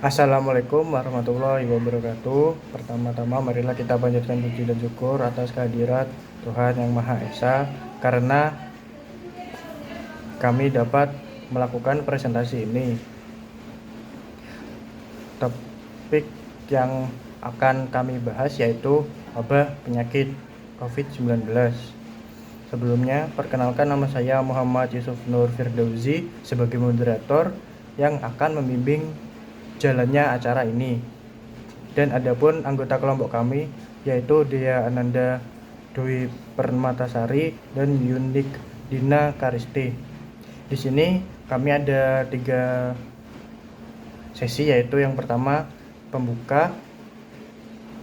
Assalamualaikum warahmatullahi wabarakatuh. Pertama-tama marilah kita panjatkan puji dan syukur atas kehadirat Tuhan Yang Maha Esa karena kami dapat melakukan presentasi ini. Topik yang akan kami bahas yaitu wabah penyakit COVID-19. Sebelumnya, perkenalkan nama saya Muhammad Yusuf Nur Firdausi sebagai moderator yang akan membimbing jalannya acara ini. Dan adapun anggota kelompok kami yaitu Dea Ananda Dwi Permatasari dan Yunik Dina Karisti. Di sini kami ada 3 sesi, yaitu yang pertama pembuka,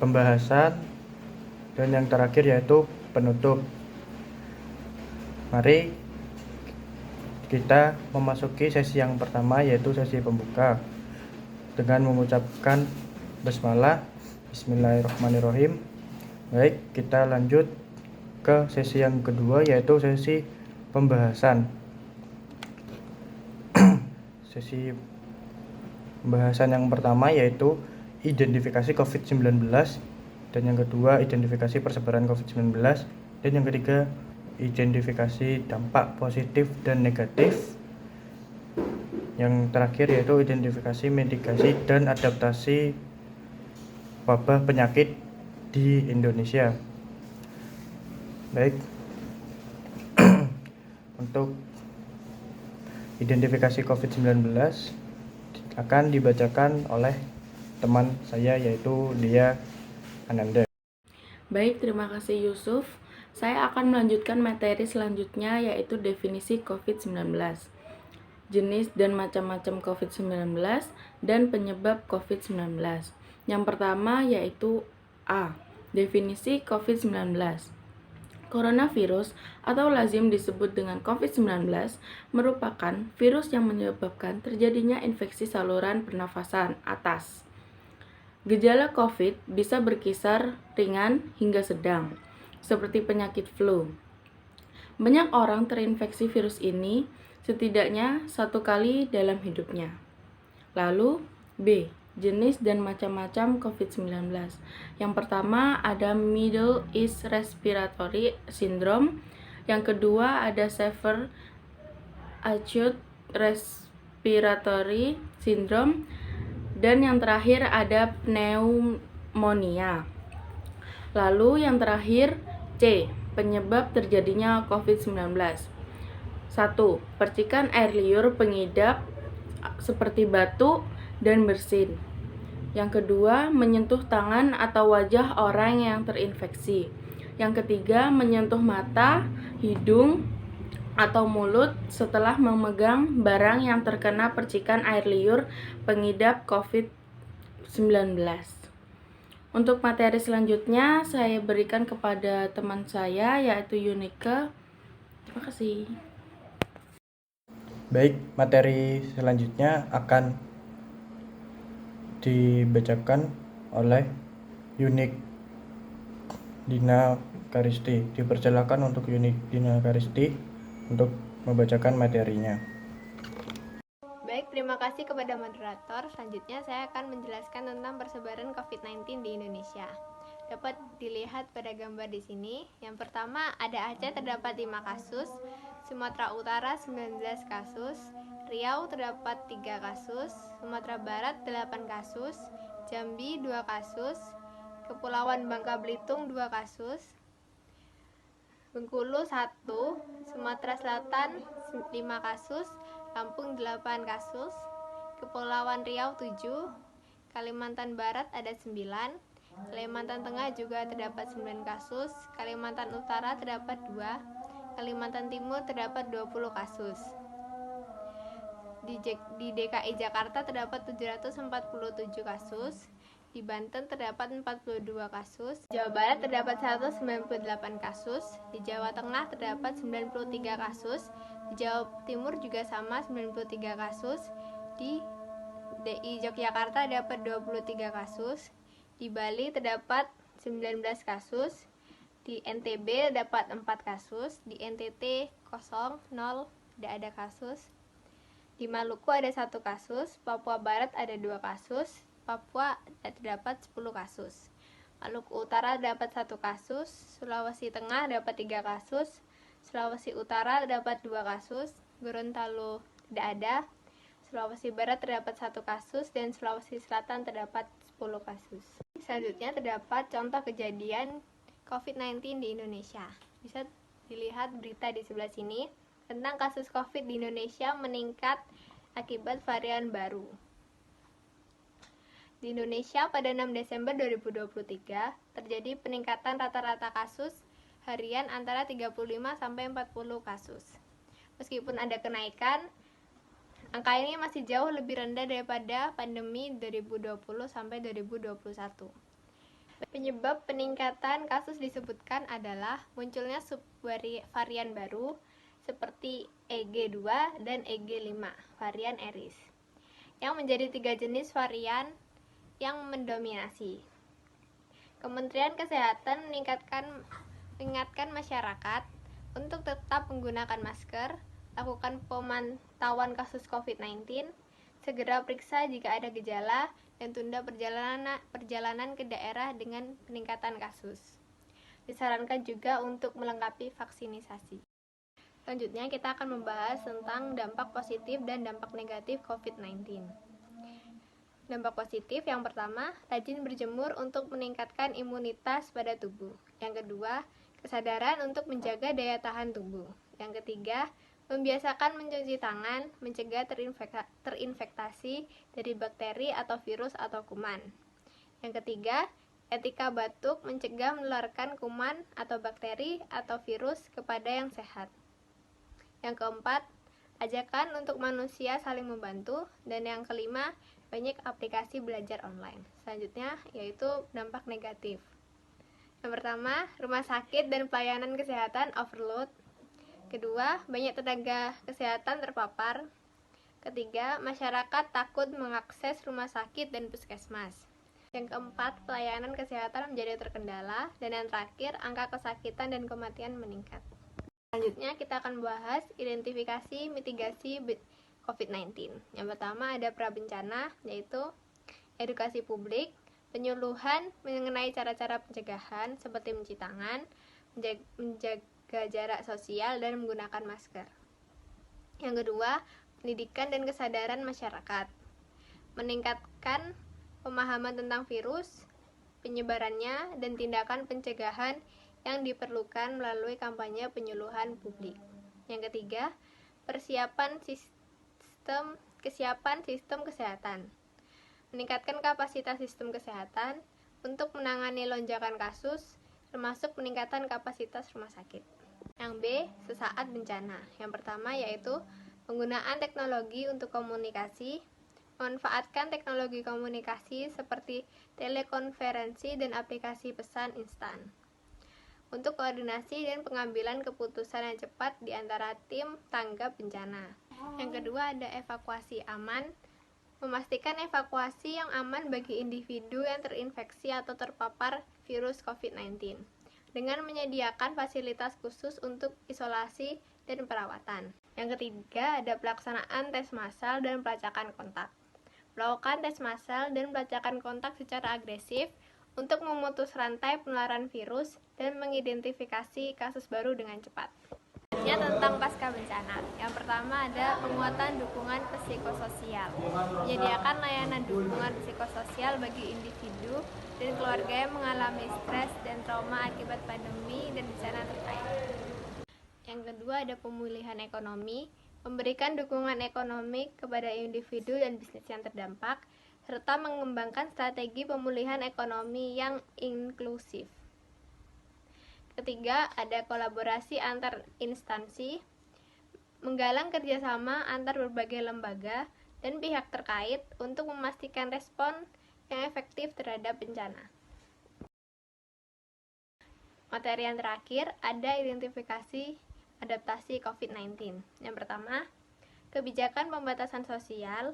pembahasan, dan yang terakhir yaitu penutup. Mari kita memasuki sesi yang pertama, yaitu sesi pembuka dengan mengucapkan basmalah, bismillahirrahmanirrahim. Baik, kita lanjut ke sesi yang kedua, yaitu sesi pembahasan. Sesi pembahasan yang pertama yaitu identifikasi COVID-19, dan yang kedua identifikasi persebaran COVID-19, dan yang ketiga identifikasi dampak positif dan negatif. Yang terakhir yaitu identifikasi, mitigasi, dan adaptasi wabah penyakit di Indonesia. Baik, untuk identifikasi COVID-19 akan dibacakan oleh teman saya yaitu Dea Ananda. Baik, terima kasih Yusuf. Saya akan melanjutkan materi selanjutnya yaitu definisi COVID-19, jenis dan macam-macam COVID-19, dan penyebab COVID-19. Yang pertama yaitu A. Definisi COVID-19. Coronavirus atau lazim disebut dengan COVID-19 merupakan virus yang menyebabkan terjadinya infeksi saluran pernafasan atas. Gejala COVID bisa berkisar ringan hingga sedang, seperti penyakit flu. Banyak orang terinfeksi virus ini setidaknya 1 kali dalam hidupnya. Lalu, B. Jenis dan macam-macam COVID-19. Yang pertama ada Middle East Respiratory Syndrome. Yang kedua ada Severe Acute Respiratory Syndrome. Dan yang terakhir ada pneumonia. Lalu yang terakhir C. Penyebab terjadinya COVID-19. 1. Percikan air liur pengidap seperti batuk dan bersin. Yang kedua, menyentuh tangan atau wajah orang yang terinfeksi. Yang ketiga, menyentuh mata, hidung, atau mulut setelah memegang barang yang terkena percikan air liur pengidap COVID-19. Untuk materi selanjutnya saya berikan kepada teman saya yaitu Yunike. Terima kasih. Baik, materi selanjutnya akan dibacakan oleh Yunik Dina Karisti. Dipersilakan untuk Yunik Dina Karisti untuk membacakan materinya. Baik, terima kasih kepada moderator. Selanjutnya saya akan menjelaskan tentang persebaran COVID-19 di Indonesia. Dapat dilihat pada gambar di sini. Yang pertama, ada Aceh terdapat 5 kasus, Sumatera Utara 19 kasus, Riau terdapat 3 kasus, Sumatera Barat 8 kasus, Jambi 2 kasus, Kepulauan Bangka Belitung 2 kasus, Bengkulu 1, Sumatera Selatan 5 kasus, Lampung 8 kasus, Kepulauan Riau 7, Kalimantan Barat ada 9, Kalimantan Tengah juga terdapat 9 kasus, Kalimantan Utara terdapat 2, Kalimantan Timur terdapat 20 kasus. Di DKI Jakarta terdapat 747 kasus, di Banten terdapat 42 kasus, di Jawa Barat terdapat 198 kasus, di Jawa Tengah terdapat 93 kasus, di Jawa Timur juga sama 93 kasus, di DI Yogyakarta terdapat 23 kasus, di Bali terdapat 19 kasus, di NTB terdapat 4 kasus, di NTT kosong 0 tidak ada kasus, Di Maluku ada 1 kasus, Papua Barat ada 2 kasus, Papua terdapat 10 kasus. Maluku Utara dapat 1 kasus, Sulawesi Tengah dapat 3 kasus, Sulawesi Utara dapat 2 kasus, Gorontalo tidak ada, Sulawesi Barat terdapat 1 kasus, dan Sulawesi Selatan terdapat 10 kasus. Selanjutnya terdapat contoh kejadian COVID-19 di Indonesia. Bisa dilihat berita di sebelah sini tentang kasus COVID di Indonesia meningkat akibat varian baru. Di Indonesia pada 6 Desember 2023 terjadi peningkatan rata-rata kasus harian antara 35 sampai 40 kasus. Meskipun ada kenaikan, angka ini masih jauh lebih rendah daripada pandemi 2020 sampai 2021. Penyebab peningkatan kasus disebutkan adalah munculnya subvarian baru seperti EG2 dan EG5, varian Eris, yang menjadi 3 jenis varian yang mendominasi. Kementerian Kesehatan mengingatkan masyarakat untuk tetap menggunakan masker, lakukan pemantauan kasus COVID-19, segera periksa jika ada gejala, dan tunda perjalanan ke daerah dengan peningkatan kasus. Disarankan juga untuk melengkapi vaksinisasi. Selanjutnya kita akan membahas tentang dampak positif dan dampak negatif COVID-19. Dampak positif yang pertama, rajin berjemur untuk meningkatkan imunitas pada tubuh. Yang kedua, kesadaran untuk menjaga daya tahan tubuh. Yang ketiga, membiasakan mencuci tangan, mencegah terinfektasi dari bakteri atau virus atau kuman. Yang ketiga, etika batuk, mencegah menularkan kuman atau bakteri atau virus kepada yang sehat. Yang keempat, ajakan untuk manusia saling membantu. Dan yang kelima, banyak aplikasi belajar online. Selanjutnya yaitu dampak negatif. Yang pertama, rumah sakit dan pelayanan kesehatan overload. Kedua, banyak tenaga kesehatan terpapar. Ketiga, masyarakat takut mengakses rumah sakit dan puskesmas. Yang keempat, pelayanan kesehatan menjadi terkendala. Dan yang terakhir, angka kesakitan dan kematian meningkat. Selanjutnya kita akan bahas identifikasi mitigasi COVID-19. Yang pertama ada prabencana, yaitu edukasi publik, penyuluhan mengenai cara-cara pencegahan seperti mencuci tangan, menjaga jarak sosial, dan menggunakan masker. Yang kedua, pendidikan dan kesadaran masyarakat, meningkatkan pemahaman tentang virus, penyebarannya, dan tindakan pencegahan yang diperlukan melalui kampanye penyuluhan publik. Yang ketiga, kesiapan sistem kesehatan, meningkatkan kapasitas sistem kesehatan untuk menangani lonjakan kasus, termasuk peningkatan kapasitas rumah sakit. Yang B, sesaat bencana. Yang pertama yaitu penggunaan teknologi untuk komunikasi, memanfaatkan teknologi komunikasi seperti telekonferensi dan aplikasi pesan instan untuk koordinasi dan pengambilan keputusan yang cepat di antara tim tanggap bencana. Yang kedua ada evakuasi aman, memastikan evakuasi yang aman bagi individu yang terinfeksi atau terpapar virus COVID-19 dengan menyediakan fasilitas khusus untuk isolasi dan perawatan. Yang ketiga ada pelaksanaan tes massal dan pelacakan kontak. Melakukan tes massal dan pelacakan kontak secara agresif untuk memutus rantai penularan virus dan mengidentifikasi kasus baru dengan cepat. Selanjutnya tentang pasca bencana. Yang pertama ada penguatan dukungan psikososial. Menyediakan layanan dukungan psikososial bagi individu dan keluarga yang mengalami stres dan trauma akibat pandemi dan bencana terkait. Yang kedua ada pemulihan ekonomi, memberikan dukungan ekonomi kepada individu dan bisnis yang terdampak, serta mengembangkan strategi pemulihan ekonomi yang inklusif. Ketiga, ada kolaborasi antar instansi, menggalang kerjasama antar berbagai lembaga dan pihak terkait untuk memastikan respon yang efektif terhadap bencana. Materi yang terakhir, ada identifikasi adaptasi COVID-19. Yang pertama, kebijakan pembatasan sosial,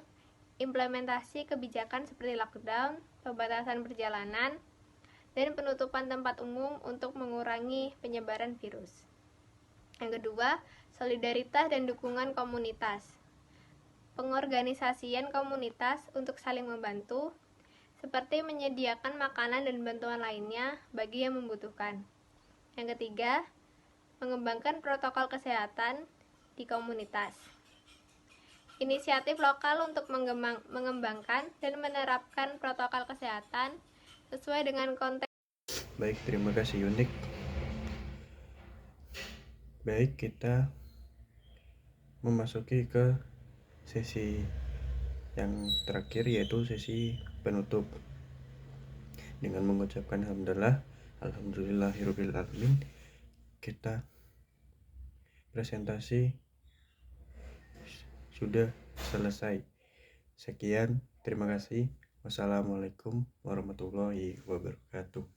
implementasi kebijakan seperti lockdown, pembatasan perjalanan, dan penutupan tempat umum untuk mengurangi penyebaran virus. Yang kedua, solidaritas dan dukungan komunitas. pengorganisasian komunitas untuk saling membantu, seperti menyediakan makanan dan bantuan lainnya bagi yang membutuhkan. Yang ketiga, mengembangkan protokol kesehatan di komunitas. Inisiatif lokal untuk mengembangkan dan menerapkan protokol kesehatan sesuai dengan konteks. Baik, terima kasih Unik. Baik, kita memasuki ke sesi yang terakhir, yaitu sesi penutup. Dengan mengucapkan alhamdulillahirabbil alamin, kita presentasi sudah selesai. Sekian, terima kasih. Wassalamualaikum warahmatullahi wabarakatuh.